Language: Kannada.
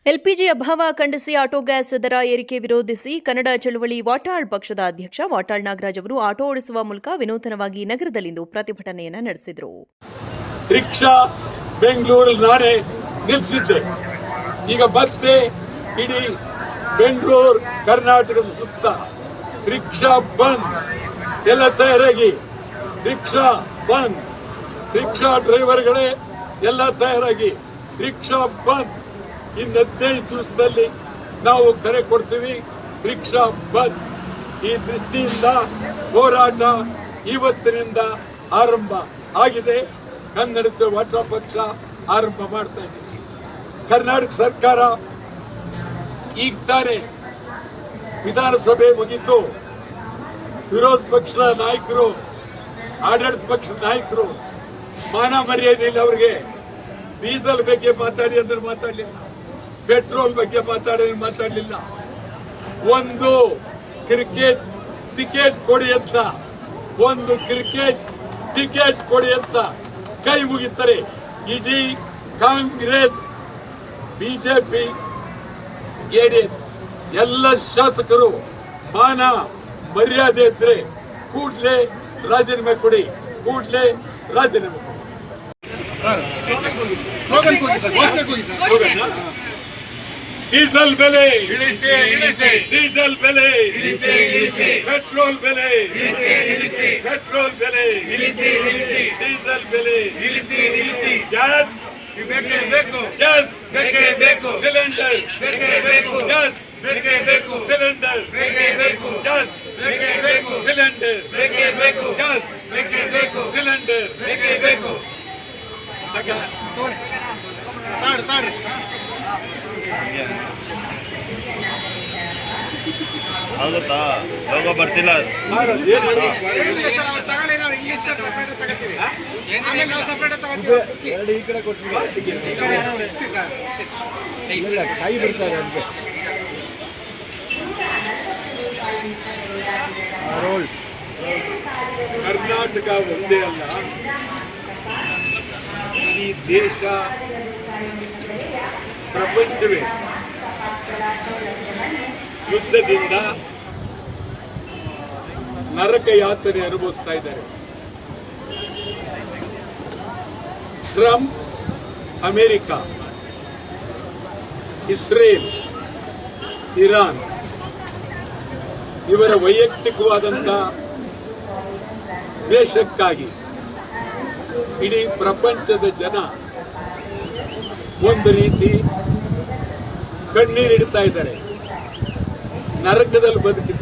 ಎಲ್ಪಿಜಿ ಅಭಾವ ಖಂಡಿಸಿ ಆಟೋ ಗ್ಯಾಸ್ ದರ ಏರಿಕೆ ವಿರೋಧಿಸಿ ಕನ್ನಡ ಚಳವಳಿ ವಾಟಾಳ್ ಪಕ್ಷದ ಅಧ್ಯಕ್ಷ ವಾಟಾಳ್ ನಾಗರಾಜ್ ಅವರು ಆಟೋ ಓಡಿಸುವ ಮೂಲಕ ವಿನೂತನವಾಗಿ ನಗರದಲ್ಲಿಂದು ಪ್ರತಿಭಟನೆಯನ್ನು ನಡೆಸಿದರು. ರಿಕ್ಷಾ ಬೆಂಗಳೂರಲ್ಲಿ ನಾನೇ ನಿಲ್ಲಿಸಿದ್ದೆ. ಈಗ ಮತ್ತೆ ಇಡೀ ಬೆಂಗಳೂರು ಕರ್ನಾಟಕದ ಸುತ್ತ ರಿಕ್ಷಾ ಬಂದ್, ಎಲ್ಲ ತಯಾರಾಗಿ ರಿಕ್ಷಾ ಬಂದ್, ರಿಕ್ಷಾ ಡ್ರೈವರ್ಗಳೇ ಎಲ್ಲ ತಯಾರಾಗಿ ರಿಕ್ಷಾ ಬಂದ್. ಇನ್ನು 15 ದಿವಸದಲ್ಲಿ ನಾವು ಕರೆ ಕೊಡ್ತೀವಿ ರಿಕ್ಷಾ ಬಂದ್. ಈ ದೃಷ್ಟಿಯಿಂದ ಹೋರಾಟ ಇವತ್ತಿನಿಂದ ಆರಂಭ ಆಗಿದೆ. ಕನ್ನಡ ವಾಟಾಳ್ ಪಕ್ಷ ಆರಂಭ ಮಾಡ್ತಾ ಇದೆ. ಕರ್ನಾಟಕ ಸರ್ಕಾರ ಈಗ ತಾನೇ ವಿಧಾನಸಭೆ ಮುಗಿತು. ವಿರೋಧ ಪಕ್ಷದ ನಾಯಕರು, ಆಡಳಿತ ಪಕ್ಷದ ನಾಯಕರು ಮಾನ ಮರ್ಯಾದೆ ಇಲ್ಲ ಅವರಿಗೆ. ಡೀಸೆಲ್ ಬಗ್ಗೆ ಮಾತಾಡಿ ಅಂದ್ರೆ ಮಾತಾಡಲಿಲ್ಲ, ಪೆಟ್ರೋಲ್ ಬಗ್ಗೆ ಮಾತಾಡಲಿಲ್ಲ. ಒಂದು ಕ್ರಿಕೆಟ್ ಟಿಕೆಟ್ ಕೊಡಿ ಅಂತ, ಒಂದು ಕ್ರಿಕೆಟ್ ಟಿಕೆಟ್ ಕೊಡಿ ಅಂತ ಕೈ ಮುಗಿತಾರೆ. ಇಡೀ ಕಾಂಗ್ರೆಸ್, ಬಿಜೆಪಿ, ಜೆಡಿಎಸ್ ಎಲ್ಲ ಶಾಸಕರು ಮಾನ ಮರ್ಯಾದೆ ಇದ್ರೆ ಕೂಡಲೇ ರಾಜೀನಾಮೆ ಕೊಡಿ, ಕೂಡಲೇ ರಾಜೀನಾಮೆ ಕೊಡಿ. ಡೀಸೆಲ್ ಬೆಲೆ ಇಳಿಸಿ, ಡೀಸೆಲ್ ಬೆಲೆ ಇಳಿಸಿ, ಪೆಟ್ರೋಲ್ ಬೆಲೆ ಇಳಿಸಿ, ಪೆಟ್ರೋಲ್ ಬೆಲೆ ಇಳಿಸಿ, ಡೀಸೆಲ್ ಬೆಲೆ ಇಳಿಸಿ, ಗ್ಯಾಸ್ ಬೇಕೇ ಬೇಕು, ಗ್ಯಾಸ್ ಬೇಕೇ ಬೇಕು, ಸಿಲಿಂಡರ್ ಬೇಕೇ ಬೇಕು, ಗ್ಯಾಸ್ ಬೇಕೇ ಬೇಕು, ಸಿಲಿಂಡರ್ ಬೇಕೇ ಬೇಕು, ಗ್ಯಾಸ್ ಬೇಕೇ ಬೇಕು, ಸಿಲಿಂಡರ್ ಬೇಕೇ ಬೇಕು, ಗ್ಯಾಸ್ ಬೇಕೇ ಬೇಕು, ಸಿಲಿಂಡರ್ ಬೇಕೇ ಬೇಕು. ಆಗುತ್ತಾ? ಯೋಗ ಬರ್ತಿಲ್ಲ. ಕರ್ನಾಟಕ ಒಂದೇ ಅಲ್ಲ, ಈ ದೇಶ, ಪ್ರಪಂಚವೇ ಯುದ್ಧದಿಂದ ನರಕ ಯಾತನೆ ಅನುಭವಿಸ್ತಾ ಇದ್ದಾರೆ. ಟ್ರಂಪ್, ಅಮೆರಿಕ, ಇಸ್ರೇಲ್, ಇರಾನ್ ಇವರ ವೈಯಕ್ತಿಕವಾದಂಥ ದ್ವೇಷಕ್ಕಾಗಿ ಇಡೀ ಪ್ರಪಂಚದ ಜನ ಒಂದು ರೀತಿ ಕಣ್ಣೀರಿಡ್ತಾ ಇದ್ದಾರೆ, ನರಕದಲ್ಲಿ ಬದುಕಿದ್ದಾರೆ.